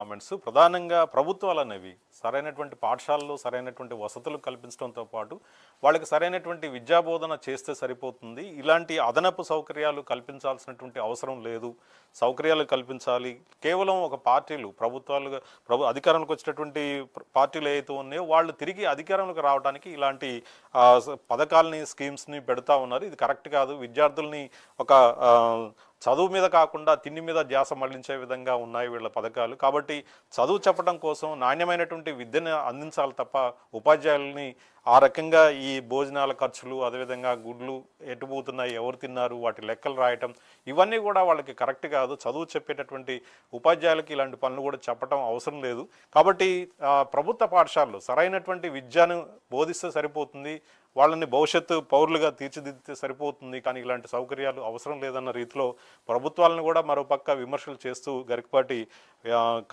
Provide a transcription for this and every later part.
Comments ప్రధానంగా ప్రభుత్వాలనేవి సరైనటువంటి పాఠశాలలు సరైనటువంటి వసతులు కల్పించడంతో పాటు వాళ్ళకి సరైనటువంటి విద్యాబోధన చేస్తే సరిపోతుంది. ఇలాంటి అదనపు సౌకర్యాలు కల్పించాల్సినటువంటి అవసరం లేదు. సౌకర్యాలు కల్పించాలి. కేవలం ఒక పార్టీలు ప్రభుత్వాలుగా అధికారంలోకి వచ్చేటటువంటి పార్టీలు ఏవైతే ఉన్నాయో వాళ్ళు తిరిగి అధికారంలోకి రావడానికి ఇలాంటి పథకాలని స్కీమ్స్ని పెడతా ఉన్నారు. ఇది కరెక్ట్ కాదు. విద్యార్థుల్ని ఒక చదువు మీద కాకుండా తిండి మీద ధ్యాస మళ్లించే విధంగా ఉన్నాయి వీళ్ళ పథకాలు. కాబట్టి చదువు చెప్పడం కోసం నాణ్యమైనటువంటి విద్యను అందించాలి తప్ప ఉపాధ్యాయుల్ని ఆ రకంగా ఈ భోజనాల ఖర్చులు, అదేవిధంగా గుడ్లు ఎటుపోతున్నాయి, ఎవరు తిన్నారు, వాటి లెక్కలు రాయటం, ఇవన్నీ కూడా వాళ్ళకి కరెక్ట్ కాదు. చదువు చెప్పేటటువంటి ఉపాధ్యాయులకి ఇలాంటి పనులు కూడా చెప్పడం అవసరం లేదు. కాబట్టి ప్రభుత్వ పాఠశాలలు సరైనటువంటి విద్యను బోధిస్తే సరిపోతుంది, వాళ్ళని భవిష్యత్తు పౌరులుగా తీర్చిదిద్దితే సరిపోతుంది. కానీ ఇలాంటి సౌకర్యాలు అవసరం లేదన్న రీతిలో ప్రభుత్వాలను కూడా మరోపక్క విమర్శలు చేస్తూ గరికపాటి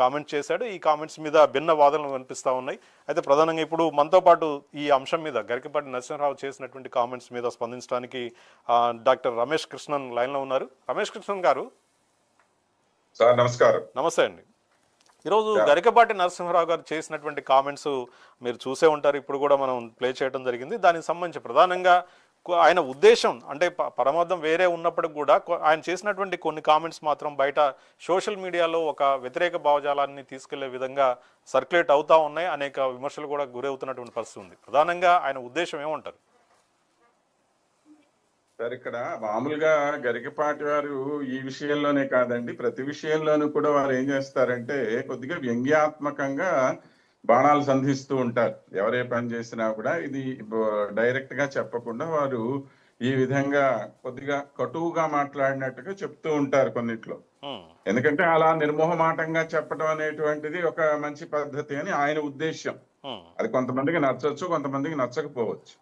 కామెంట్ చేశాడు. ఈ కామెంట్స్ మీద భిన్న వాదనలు కనిపిస్తూ ఉన్నాయి. అయితే ప్రధానంగా ఇప్పుడు మనతో పాటు ఈ అంశం మీద గరికపాటి నరసింహరావు చేసినటువంటి కామెంట్స్ మీద స్పందించడానికి డాక్టర్ రమేష్ కృష్ణన్ లైన్లో ఉన్నారు. రమేష్ కృష్ణన్ గారు సార్ నమస్కారం. నమస్తే అండి. ఈరోజు గరికపాటి నరసింహరావు గారు చేసినటువంటి కామెంట్స్ మీరు చూసే ఉంటారు, ఇప్పుడు కూడా మనం ప్లే చేయడం జరిగింది. దానికి సంబంధించి ప్రధానంగా ఆయన ఉద్దేశం అంటే పరమార్థం వేరే ఉన్నప్పటికి కూడా ఆయన చేసినటువంటి కొన్ని కామెంట్స్ మాత్రం బయట సోషల్ మీడియాలో ఒక వ్యతిరేక భావజాలాన్ని తీసుకెళ్లే విధంగా సర్క్యులేట్ అవుతా ఉన్నాయి. అనేక విమర్శలు కూడా గురవుతున్నటువంటి పరిస్థితి ఉంది. ప్రధానంగా ఆయన ఉద్దేశం ఏమంటారు? సార్ ఇక్కడ మామూలుగా గరికపాటి వారు ఈ విషయంలోనే కాదండి, ప్రతి విషయంలోనూ కూడా వారు ఏం చేస్తారంటే కొద్దిగా వ్యంగ్యాత్మకంగా బాణాలు సంధిస్తూ ఉంటారు. ఎవరే పని చేసినా కూడా ఇది డైరెక్ట్ గా చెప్పకుండా వారు ఈ విధంగా కొద్దిగా కటువుగా మాట్లాడినట్టుగా చెప్తూ ఉంటారు కొన్నిట్లో. ఎందుకంటే అలా నిర్మోహమాటంగా చెప్పడం అనేటువంటిది ఒక మంచి పద్ధతి అని ఆయన ఉద్దేశం. అది కొంతమందికి నచ్చవచ్చు, కొంతమందికి నచ్చకపోవచ్చు.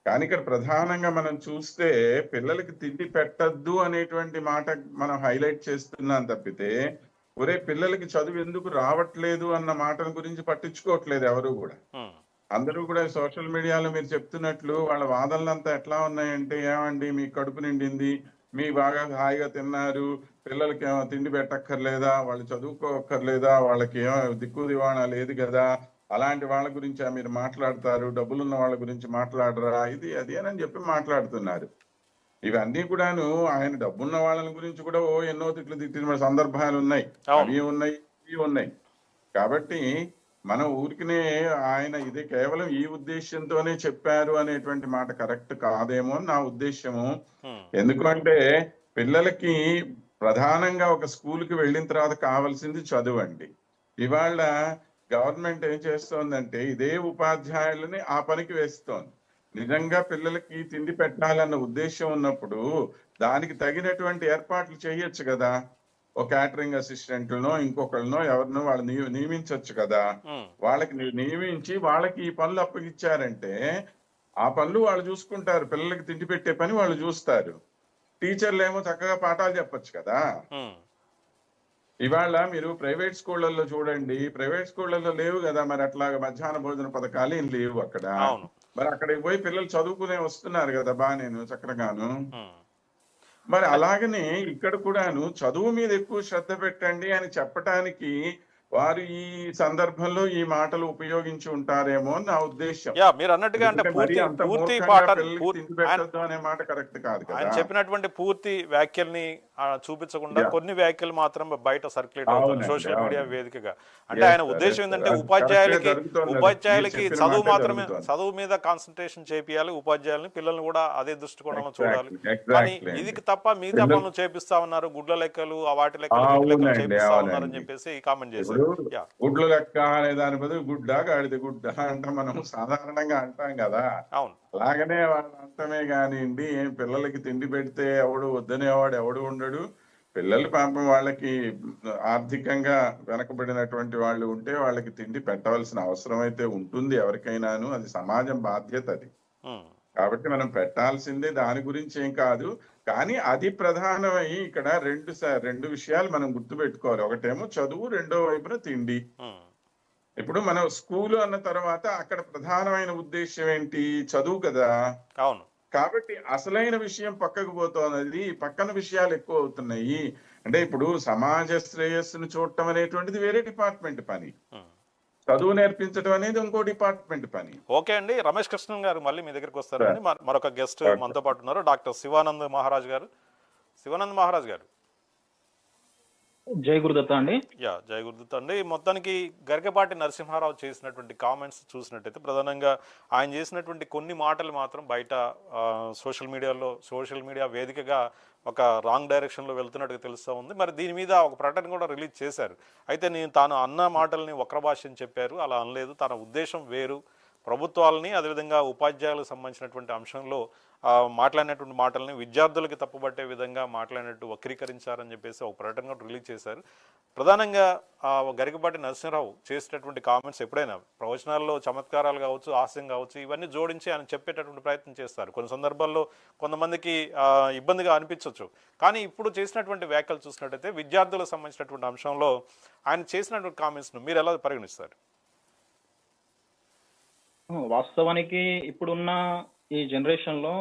కానీ ఇక్కడ ప్రధానంగా మనం చూస్తే పిల్లలకి తిండి పెట్టద్దు అనేటువంటి మాట మనం హైలైట్ చేస్తున్నాం తప్పితే ఒరే పిల్లలకి చదువు ఎందుకు రావట్లేదు అన్న మాటల గురించి పట్టించుకోవట్లేదు ఎవరు కూడా. అందరూ కూడా సోషల్ మీడియాలో మీరు చెప్తున్నట్లు వాళ్ళ వాదనలంతా ఎట్లా ఉన్నాయంటే, ఏమండి మీ కడుపు నిండింది, మీ బాగా హాయిగా తిన్నారు, పిల్లలకి ఏమో తిండి పెట్టక్కర్లేదా, వాళ్ళు చదువుకోక్కర్లేదా, వాళ్ళకి ఏమో దిక్కు దివాణా లేదు కదా, అలాంటి వాళ్ళ గురించి మీరు మాట్లాడతారు, డబ్బులున్న వాళ్ళ గురించి మాట్లాడరా, ఇది అది అని చెప్పి మాట్లాడుతున్నారు. ఇవన్నీ కూడాను ఆయన డబ్బున్న వాళ్ళని గురించి కూడా ఎన్నో తిట్లు తిట్టిన సందర్భాలు ఉన్నాయి, అవి ఉన్నాయి, ఇవి ఉన్నాయి. కాబట్టి మనం ఊరికినే ఆయన ఇది కేవలం ఈ ఉద్దేశంతోనే చెప్పారు అనేటువంటి మాట కరెక్ట్ కాదేమో నా ఉద్దేశము. ఎందుకంటే పిల్లలకి ప్రధానంగా ఒక స్కూల్కి వెళ్ళిన తర్వాత కావాల్సింది చదువు అండి. ఇవాళ గవర్నమెంట్ ఏం చేస్తోందంటే ఇదే ఉపాధ్యాయులని ఆ పనికి వేస్తోంది. నిజంగా పిల్లలకి తిండి పెట్టాలన్న ఉద్దేశం ఉన్నప్పుడు దానికి తగినటువంటి ఏర్పాట్లు చేయొచ్చు కదా. ఒక క్యాటరింగ్ అసిస్టెంట్లనో ఇంకొకళ్ళనో ఎవరినో వాళ్ళు నియమించవచ్చు కదా. వాళ్ళకి నియమించి వాళ్ళకి ఈ పనులు అప్పగిచ్చారంటే ఆ పనులు వాళ్ళు చూసుకుంటారు. పిల్లలకి తిండి పెట్టే పని వాళ్ళు చూస్తారు. టీచర్లు ఏమో చక్కగా పాఠాలు చెప్పచ్చు కదా. ఇవాళ మీరు ప్రైవేట్ స్కూళ్ళల్లో చూడండి, ప్రైవేట్ స్కూళ్ళల్లో లేవు కదా మరి అట్లాగా మధ్యాహ్న భోజన పథకాలు ఏం లేవు అక్కడ. మరి అక్కడికి పోయి పిల్లలు చదువుకునే వస్తున్నారు కదా బాగానేను చక్కగాను. మరి అలాగనే ఇక్కడ కూడాను చదువు మీద ఎక్కువ శ్రద్ధ పెట్టండి అని చెప్పటానికి వారు ఈ సందర్భంలో ఈ మాటలు ఉపయోగించి ఉంటారేమో నా ఉద్దేశం. మీరు అన్నట్టుగా అంటే అనే మాట కరెక్ట్ కాదు. ఆయన చెప్పినటువంటి పూర్తి వ్యాఖ్యల్ని చూపించకుండా కొన్ని వ్యాఖ్యలు మాత్రం బయట సర్క్యులేట్ అవుతుంది సోషల్ మీడియా వేదికగా. అంటే ఆయన ఉద్దేశం ఏంటంటే ఉపాధ్యాయులకి చదువు మీద కాన్సన్ట్రేషన్ చేపియాలి, ఉపాధ్యాయులని పిల్లల్ని కూడా అదే దృష్టికోణంలో చూడాలి. కానీ ఇది తప్ప మిగతా పనులు చేపిస్తా ఉన్నారు, గుడ్ల లెక్కలు వాటి లెక్కలు చేపిస్తా ఉన్నారు అని చెప్పేసి కామెంట్ చేశారు. గుడ్లు లెక్క అనే దాని బదులు గుడ్డ గాడిద గుడ్డ అంటే మనం సాధారణంగా అంటాం కదా. అలాగనే వాళ్ళ అంటమే కానివ్వండి, పిల్లలకి తిండి పెడితే ఎవడు వద్దనేవాడు ఎవడు ఉండడు. పిల్లలు పాపం వాళ్ళకి ఆర్థికంగా వెనకబడినటువంటి వాళ్ళు ఉంటే వాళ్ళకి తిండి పెట్టవలసిన అవసరం అయితే ఉంటుంది ఎవరికైనాను. అది సమాజం బాధ్యత అది. కాబట్టి మనం పెట్టాల్సిందే, దాని గురించి ఏం కాదు. కానీ అది ప్రధానమై ఇక్కడ రెండు విషయాలు మనం గుర్తుపెట్టుకోవాలి. ఒకటేమో చదువు, రెండో వైపున తిండి. ఇప్పుడు మనం స్కూలు అన్న తర్వాత అక్కడ ప్రధానమైన ఉద్దేశం ఏంటి? చదువు కదా. అవును. కాబట్టి అసలైన విషయం పక్కకు పోతున్నది, పక్కన విషయాలు ఎక్కువ అవుతున్నాయి. అంటే ఇప్పుడు సమాజ శ్రేయస్సును చూడటం అనేటువంటిది వేరే డిపార్ట్మెంట్ పని, చదువు నేర్పించడం అనేది ఇంకో డిపార్ట్మెంట్ పని. ఓకే అండి, రమేష్ కృష్ణన్ గారు మళ్ళీ మీ దగ్గరికి వస్తారండి. మరొక గెస్ట్ మనతో పాటు ఉన్నారు, డాక్టర్ శివానంద్ మహారాజ్ గారు. శివానంద్ మహారాజ్ గారు, జై గురుదత్త అండి. యా, జై గురుదత్త అండి. మొత్తానికి గరికపాటి నరసింహారావు చేసినటువంటి కామెంట్స్ చూసినట్టయితే ప్రధానంగా ఆయన చేసినటువంటి కొన్ని మాటలు మాత్రం బయట సోషల్ మీడియా వేదికగా ఒక రాంగ్ డైరెక్షన్లో వెళ్తున్నట్టుగా తెలుస్తూ ఉంది. మరి దీని మీద ఒక ప్రకటన కూడా రిలీజ్ చేశారు. అయితే తాను అన్న మాటల్ని వక్ర భాష్యం చెప్పారు, అలా అనలేదు. తన ఉద్దేశం వేరు. ప్రభుత్వాలని అదేవిధంగా ఉపాధ్యాయులకు సంబంధించినటువంటి అంశంలో మాట్లాడినటువంటి మాటల్ని విద్యార్థులకి తప్పుబట్టే విధంగా మాట్లాడినట్టు వక్రీకరించారని చెప్పేసి ఒక ప్రకటన కూడా రిలీజ్ చేశారు. ప్రధానంగా గరికపాటి నరసింహారావు చేసేటటువంటి కామెంట్స్ ఎప్పుడైనా ప్రవచనాల్లో చమత్కారాలు కావచ్చు, హాస్యం కావచ్చు, ఇవన్నీ జోడించి ఆయన చెప్పేటటువంటి ప్రయత్నం చేస్తారు. కొన్ని సందర్భాల్లో కొంతమందికి ఇబ్బందిగా అనిపించవచ్చు. కానీ ఇప్పుడు చేసినటువంటి వ్యాఖ్యలు చూసినట్టయితే విద్యార్థులకు సంబంధించినటువంటి అంశంలో ఆయన చేసినటువంటి కామెంట్స్ను మీరు ఎలా పరిగణిస్తారు? వాస్తవానికి ఇప్పుడున్న ఈ జనరేషన్ లో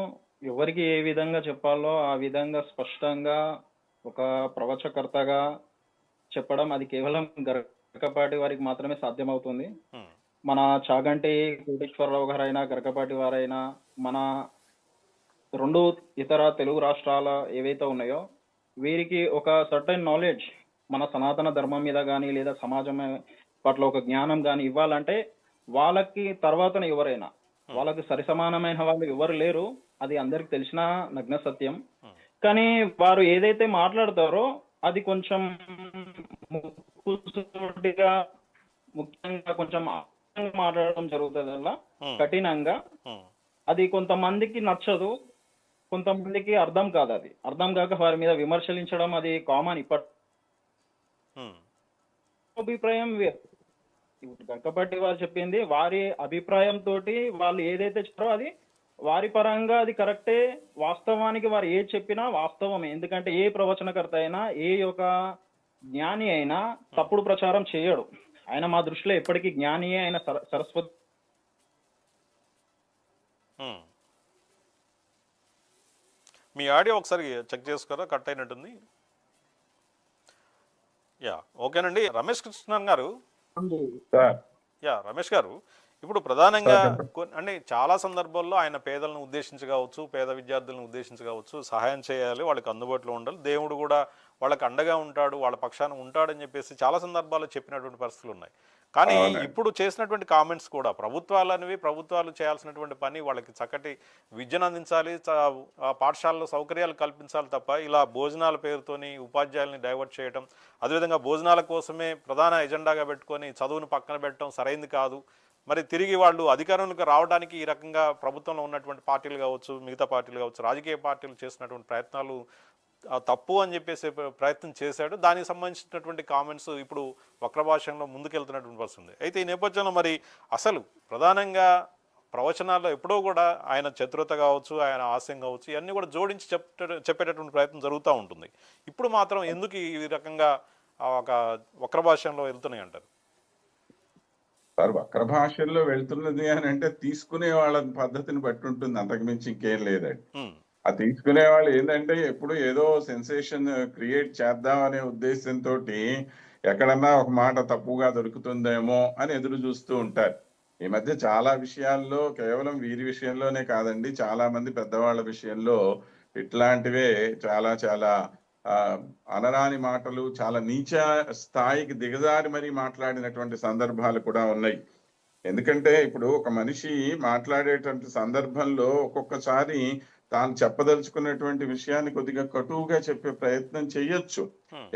ఎవరికి ఏ విధంగా చెప్పాలో ఆ విధంగా స్పష్టంగా ఒక ప్రవచకర్తగా చెప్పడం అది కేవలం గరికపాటి వారికి మాత్రమే సాధ్యమవుతుంది. మన చాగంటి కోటేశ్వరరావు గారైనా గరికపాటి వారైనా మన 2 ఇతర తెలుగు రాష్ట్రాల ఏవైతే ఉన్నాయో వీరికి ఒక సర్టైన్ నాలెడ్జ్ మన సనాతన ధర్మం మీద కానీ లేదా సమాజం పట్ల ఒక జ్ఞానం కానీ ఇవ్వాలంటే వాళ్ళకి తర్వాతనే ఎవరైనా, వాళ్ళకి సరిసమానమైన వాళ్ళు ఎవరు లేరు, అది అందరికి తెలిసిన నగ్న సత్యం. కానీ వారు ఏదైతే మాట్లాడతారో అది కొంచెం ముఖ్యంగా కొంచెం మాట్లాడడం జరుగుతుంది అలా కఠినంగా. అది కొంతమందికి నచ్చదు, కొంతమందికి అర్థం కాదు. అది అర్థం కాక వారి మీద విమర్శించడం అది కామన్. ఇప్పటి అభిప్రాయం గరికపాటి వారు చెప్పింది వారి అభిప్రాయంతో వాళ్ళు ఏదైతే చెప్పారో అది వారి పరంగా అది కరెక్టే. వాస్తవానికి వారు ఏది చెప్పినా వాస్తవమే. ఎందుకంటే ఏ ప్రవచనకర్త అయినా ఏ యొక్క జ్ఞాని అయినా తప్పుడు ప్రచారం చేయడు. ఆయన మా దృష్టిలో ఎప్పటికీ జ్ఞానియే. ఆయన సరస్వతి. మీ ఆడియో ఒకసారి చెక్ చేసుకోరా, కట్ అయినట్టుంది. యా, ఓకేనండి. రమేష్ కృష్ణన్ గారు, యా రమేష్ గారు, ఇప్పుడు ప్రధానంగా అంటే చాలా సందర్భాల్లో ఆయన పేదలను ఉద్దేశించి కావచ్చు, పేద విద్యార్థులను ఉద్దేశించి కావచ్చు, సహాయం చేయాలి, వాళ్ళకి అందుబాటులో ఉండాలి, దేవుడు కూడా వాళ్ళకి అండగా ఉంటాడు, వాళ్ళ పక్షాన ఉంటాడని చెప్పేసి చాలా సందర్భాల్లో చెప్పినటువంటి పరిస్థితులు ఉన్నాయి. కానీ ఇప్పుడు చేసినటువంటి కామెంట్స్ కూడా ప్రభుత్వాలు చేయాల్సినటువంటి పని వాళ్ళకి చక్కటి విద్యను అందించాలి, పాఠశాలలో సౌకర్యాలు కల్పించాలి తప్ప ఇలా భోజనాల పేరుతోని ఉపాధ్యాయుల్ని డైవర్ట్ చేయడం, అదేవిధంగా భోజనాల కోసమే ప్రధాన ఎజెండాగా పెట్టుకొని చదువును పక్కన పెట్టడం సరైంది కాదు. మరి తిరిగి వాళ్ళు అధికారంలోకి రావడానికి ఈ రకంగా ప్రభుత్వంలో ఉన్నటువంటి పార్టీలు కావచ్చు, మిగతా పార్టీలు కావచ్చు, రాజకీయ పార్టీలు చేసినటువంటి ప్రయత్నాలు తప్పు అని చెప్పేసి ప్రయత్నం చేశాడు. దానికి సంబంధించినటువంటి కామెంట్స్ ఇప్పుడు వక్రభాషంలో ముందుకెళ్తున్నటువంటి పరిస్థితి. అయితే ఈ నేపథ్యంలో మరి అసలు ప్రధానంగా ప్రవచనాల్లో ఎప్పుడో కూడా ఆయన చతురత కావచ్చు, ఆయన హాస్యం కావచ్చు, ఇవన్నీ కూడా జోడించి చెప్పేటటువంటి ప్రయత్నం జరుగుతూ ఉంటుంది. ఇప్పుడు మాత్రం ఎందుకు ఈ రకంగా ఒక వక్రభాషంలో వెళ్తున్నాయి అంటారు? సార్, వక్ర భాషల్లో వెళ్తున్నది అని అంటే తీసుకునే వాళ్ళ పద్ధతిని బట్టి ఉంటుంది, అంతకుమించి ఇంకేం లేదండి. ఆ తీసుకునే వాళ్ళు ఏంటంటే ఎప్పుడు ఏదో సెన్సేషన్ క్రియేట్ చేద్దాం అనే ఉద్దేశంతో ఎక్కడన్నా ఒక మాట తప్పుగా దొరుకుతుందేమో అని ఎదురు చూస్తూ ఉంటారు. ఈ మధ్య చాలా విషయాల్లో, కేవలం వీరి విషయంలోనే కాదండి, చాలా మంది పెద్దవాళ్ళ విషయంలో ఇట్లాంటివే చాలా చాలా అనరాని మాటలు, చాలా నీచ స్థాయికి దిగజారి మరీ మాట్లాడినటువంటి సందర్భాలు కూడా ఉన్నాయి. ఎందుకంటే ఇప్పుడు ఒక మనిషి మాట్లాడేటువంటి సందర్భంలో ఒక్కొక్కసారి తాను చెప్పదలుచుకున్నటువంటి విషయాన్ని కొద్దిగా కటువుగా చెప్పే ప్రయత్నం చెయ్యొచ్చు.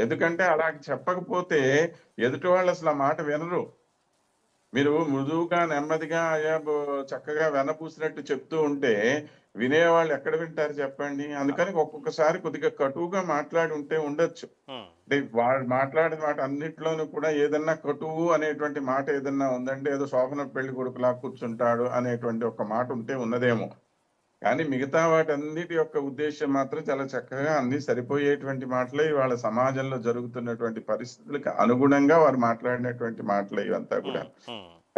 ఎందుకంటే అలా చెప్పకపోతే ఎదుటి వాళ్ళు అసలు ఆ మాట వినరు. మీరు మృదువుగా నెమ్మదిగా చక్కగా వెనపూసినట్టు చెప్తూ ఉంటే వినేవాళ్ళు ఎక్కడ వింటారు చెప్పండి. అందుకని ఒక్కొక్కసారి కొద్దిగా కటువుగా మాట్లాడి ఉంటే ఉండొచ్చు. అంటే వాళ్ళు మాట్లాడిన మాట అన్నిట్లోనూ కూడా ఏదన్నా కటువు అనేటువంటి మాట ఏదన్నా ఉందంటే ఏదో శోభన పెళ్లి కొడుకులా కూర్చుంటాడు అనేటువంటి ఒక మాట ఉంటే ఉన్నదేమో. కానీ మిగతా వాటన్నిటి యొక్క ఉద్దేశం మాత్రం చాలా చక్కగా అన్ని సరిపోయేటువంటి మాటలే, వాళ్ళ సమాజంలో జరుగుతున్నటువంటి పరిస్థితులకు అనుగుణంగా వారు మాట్లాడినటువంటి మాటలే ఇవంతా కూడా.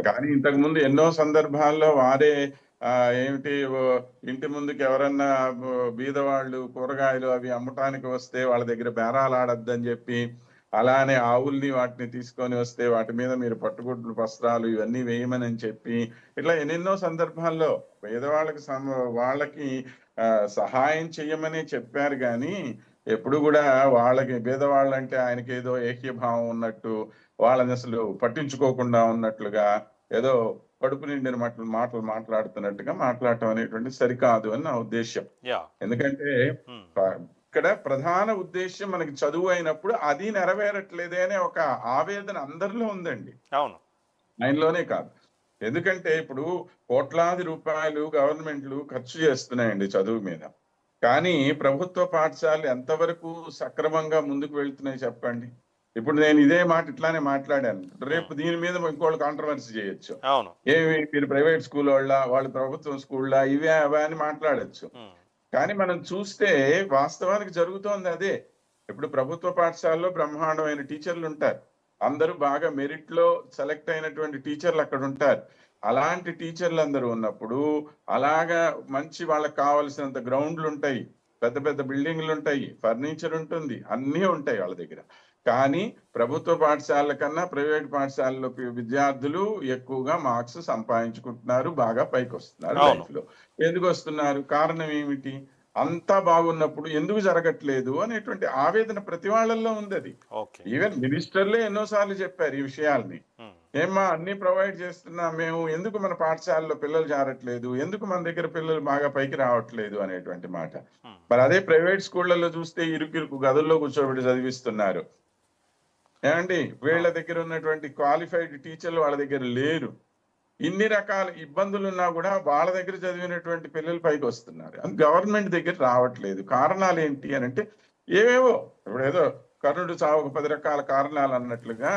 కానీ ఇంతకు ముందు ఎన్నో సందర్భాల్లో వారే ఏమిటి ఇంటి ముందుకు ఎవరన్నా బీదవాళ్ళు కూరగాయలు అవి అమ్మటానికి వస్తే వాళ్ళ దగ్గర బేరాలు ఆడొద్దని చెప్పి, అలానే ఆవుల్ని వాటిని తీసుకొని వస్తే వాటి మీద మీరు పట్టుగుడ్లు వస్త్రాలు ఇవన్నీ వేయమని చెప్పి, ఇట్లా ఎన్నెన్నో సందర్భాల్లో పేదవాళ్ళకి వాళ్ళకి సహాయం చెయ్యమని చెప్పారు. కానీ ఎప్పుడు కూడా వాళ్ళకి పేదవాళ్ళంటే ఆయనకి ఏదో ఏకీభావం ఉన్నట్టు, వాళ్ళని అసలు పట్టించుకోకుండా ఉన్నట్లుగా, ఏదో కడుపు నిండిన మాటలు మాట్లాడుతున్నట్టుగా మాట్లాడటం అనేటువంటి సరికాదు అని నా ఉద్దేశం. ఎందుకంటే ఇక్కడ ప్రధాన ఉద్దేశం మనకి చదువు అయినప్పుడు అది నెరవేరట్లేదే అనే ఒక ఆవేదన అందరిలో ఉందండి. అవును, ఆయనలోనే కాదు. ఎందుకంటే ఇప్పుడు కోట్లాది రూపాయలు గవర్నమెంట్లు ఖర్చు చేస్తున్నాయండి చదువు మీద. కానీ ప్రభుత్వ పాఠశాలలు ఎంతవరకు సక్రమంగా ముందుకు వెళ్తున్నాయి చెప్పండి. ఇప్పుడు నేను ఇదే మాట ఇట్లానే మాట్లాడాను, రేపు దీని మీద ఇంకోళ్ళు కాంట్రవర్సీ చేయొచ్చు. ఏమి మీరు ప్రైవేట్ స్కూల్ వాళ్ళు ప్రభుత్వం స్కూళ్ళ ఇవే అవే అని మాట్లాడచ్చు. కానీ మనం చూస్తే వాస్తవానికి జరుగుతోంది అదే. ఇప్పుడు ప్రభుత్వ పాఠశాలలో బ్రహ్మాండమైన టీచర్లు ఉంటారు, అందరూ బాగా మెరిట్ లో సెలెక్ట్ అయినటువంటి టీచర్లు అక్కడ ఉంటారు. అలాంటి టీచర్లు అందరూ ఉన్నప్పుడు అలాగా మంచి వాళ్ళకి కావాల్సినంత గ్రౌండ్లు ఉంటాయి, పెద్ద పెద్ద బిల్డింగ్లు ఉంటాయి, ఫర్నిచర్ ఉంటుంది, అన్నీ ఉంటాయి వాళ్ళ దగ్గర. కానీ ప్రభుత్వ పాఠశాలల కన్నా ప్రైవేట్ పాఠశాలలో విద్యార్థులు ఎక్కువగా మార్క్స్ సంపాదించుకుంటున్నారు, బాగా పైకి వస్తున్నారు లైఫ్ లో. ఎందుకు వస్తున్నారు? కారణం ఏమిటి? అంతా బాగున్నప్పుడు ఎందుకు జరగట్లేదు అనేటువంటి ఆవేదన ప్రతి వాళ్ళల్లో ఉంది. అది ఈవెన్ మినిస్టర్లే ఎన్నోసార్లు చెప్పారు ఈ విషయాల్ని. ఏమ్మా అన్ని ప్రొవైడ్ చేస్తున్నాం మేము, ఎందుకు మన పాఠశాలలో పిల్లలు జారట్లేదు, ఎందుకు మన దగ్గర పిల్లలు బాగా పైకి రావట్లేదు అనేటువంటి మాట. మరి అదే ప్రైవేట్ స్కూళ్లలో చూస్తే ఇరుకిరుకు గదుల్లో కూర్చోబెట్టి చదివిస్తున్నారు. ఏమండి, వీళ్ళ దగ్గర ఉన్నటువంటి క్వాలిఫైడ్ టీచర్లు వాళ్ళ దగ్గర లేరు. ఇన్ని రకాల ఇబ్బందులు ఉన్నా కూడా వాళ్ళ దగ్గర చదివినటువంటి పిల్లలు పైకి వస్తున్నారు, గవర్నమెంట్ దగ్గర రావట్లేదు. కారణాలు ఏంటి అని అంటే ఏవేవో, ఇప్పుడు ఏదో కర్ణుడు చావుకు 10 రకాల కారణాలు అన్నట్లుగా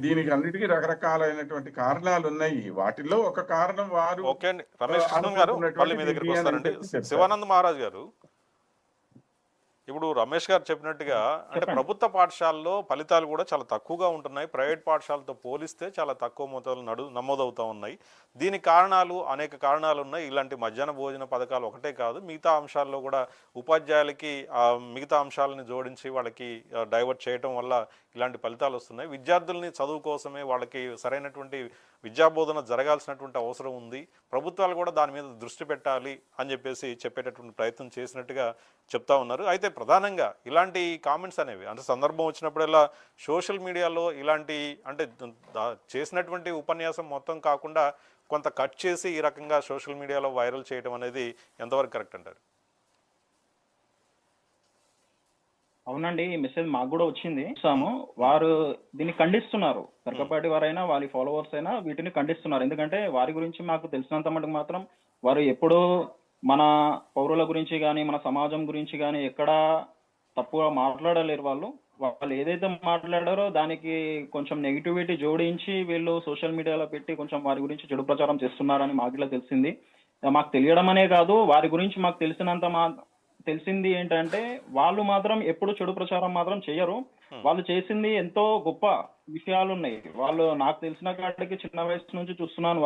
దీనికి అన్నిటికీ రకరకాలైనటువంటి కారణాలు ఉన్నాయి. వాటిల్లో ఒక కారణం వారు. శివానంద్ మహారాజ్ గారు, ఇప్పుడు రమేష్ గారు చెప్పినట్టుగా అంటే ప్రభుత్వ పాఠశాలలో ఫలితాలు కూడా చాలా తక్కువగా ఉంటున్నాయి, ప్రైవేట్ పాఠశాలతో పోలిస్తే చాలా తక్కువ మొత్తాలు నమోదవుతూ ఉన్నాయి. దీనికి కారణాలు అనేక కారణాలు ఉన్నాయి. ఇలాంటి మధ్యాహ్న భోజన పథకాలు ఒకటే కాదు, మిగతా అంశాల్లో కూడా ఉపాధ్యాయులకి మిగతా అంశాలని జోడించి వాళ్ళకి డైవర్ట్ చేయటం వల్ల ఇలాంటి ఫలితాలు వస్తున్నాయి. విద్యార్థుల్ని చదువు కోసమే వాళ్ళకి సరైనటువంటి విద్యాబోధన జరగాల్సినటువంటి అవసరం ఉంది, ప్రభుత్వాలు కూడా దాని మీద దృష్టి పెట్టాలి అని చెప్పేటటువంటి ప్రయత్నం చేసినట్టుగా చెప్తా ఉన్నారు. అయితే ప్రధానంగా ఇలాంటి కామెంట్స్ అనేవి అంటే సందర్భం వచ్చినప్పుడల్లా సోషల్ మీడియాలో ఇలాంటి అంటే చేసినటువంటి ఉపన్యాసం మొత్తం కాకుండా కొంత కట్ చేసి ఈ రకంగా సోషల్ మీడియాలో వైరల్ చేయడం అనేది ఎంతవరకు కరెక్ట్ అంటారు? అవునండి, ఈ మెసేజ్ మాకు కూడా వచ్చింది, చూసాము. వారు దీన్ని ఖండిస్తున్నారు, కరకపాటి వారైనా వాళ్ళ ఫాలోవర్స్ అయినా వీటిని ఖండిస్తున్నారు. ఎందుకంటే వారి గురించి మాకు తెలిసినంత మటుకు మాత్రం వారు ఎప్పుడూ మన పౌరుల గురించి కానీ మన సమాజం గురించి కానీ ఎక్కడా తప్పుగా మాట్లాడలేరు. వాళ్ళు ఏదైతే మాట్లాడారో దానికి కొంచెం నెగిటివిటీ జోడించి వీళ్ళు సోషల్ మీడియాలో పెట్టి కొంచెం వారి గురించి చెడు ప్రచారం చేస్తున్నారని మాకు ఇలా తెలిసింది. మాకు తెలియడం అనే కాదు, వారి గురించి మాకు తెలిసింది ఏంటంటే వాళ్ళు మాత్రం ఎప్పుడు చెడు ప్రచారం మాత్రం చెయ్యరు. వాళ్ళు చేసింది ఎంతో గొప్ప విషయాలు ఉన్నాయి. వాళ్ళు నాకు తెలిసిన కాడికి చిన్న వయసు నుంచి చూస్తున్నాను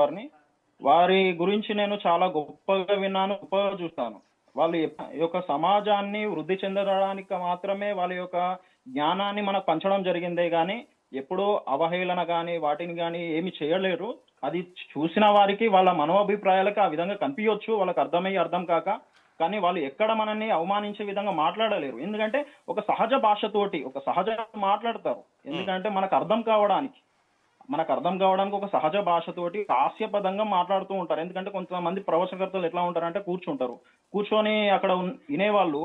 వారి గురించి నేను చాలా గొప్పగా విన్నాను, గొప్పగా చూస్తాను. వాళ్ళు ఈ యొక్క సమాజాన్ని వృద్ధి చెందడానికి మాత్రమే వాళ్ళ యొక్క జ్ఞానాన్ని మనకు పంచడం జరిగిందే గాని ఎప్పుడూ అవహేళన కానీ వాటిని కానీ ఏమి చేయలేరు. అది చూసిన వారికి వాళ్ళ మనోభిప్రాయాలకు ఆ విధంగా కనిపించవచ్చు, వాళ్ళకి అర్థం కాక. కానీ వాళ్ళు ఎక్కడ మనల్ని అవమానించే విధంగా మాట్లాడలేరు. ఎందుకంటే ఒక సహజ భాషతోటి ఒక సహజ మాట్లాడతారు. ఎందుకంటే మనకు అర్థం కావడానికి ఒక సహజ భాషతోటి హాస్యపదంగా మాట్లాడుతూ ఉంటారు. ఎందుకంటే కొంతమంది ప్రవచనకర్తలు ఎట్లా ఉంటారంటే కూర్చొని అక్కడ వినేవాళ్ళు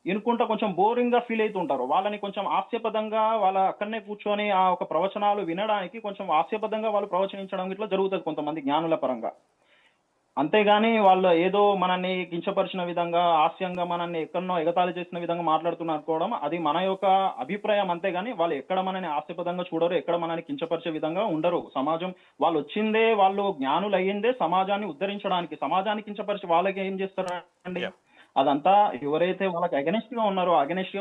వినుకుంటా కొంచెం బోరింగ్ గా ఫీల్ అవుతుంటారు. వాళ్ళని కొంచెం హాస్యపదంగా వాళ్ళ అక్కడనే కూర్చొని ఆ ఒక ప్రవచనాలు వినడానికి కొంచెం హాస్యపదంగా వాళ్ళు ప్రవచనించడం ఇట్లా జరుగుతుంది కొంతమంది జ్ఞానుల పరంగా. అంతేగాని వాళ్ళు ఏదో మనల్ని కించపరిచిన విధంగా హాస్యంగా మనల్ని ఎక్కడనో ఎగతాళి చేసిన విధంగా మాట్లాడుతున్నారు అనుకోవడం అది మన యొక్క అభిప్రాయం. అంతేగాని వాళ్ళు ఎక్కడ మనల్ని హాస్యపదంగా చూడరు, ఎక్కడ మనల్ని కించపరిచే విధంగా ఉండరు. సమాజం వాళ్ళు వచ్చిందే, వాళ్ళు జ్ఞానులు అయ్యిందే సమాజాన్ని ఉద్ధరించడానికి. సమాజాన్ని కించపరిచి వాళ్ళకి ఏం చేస్తారండి? అదంతా ఎవరైతే వాళ్ళకి అగెనిస్ట్ గా ఉన్నారో అగెనిస్ట్ గా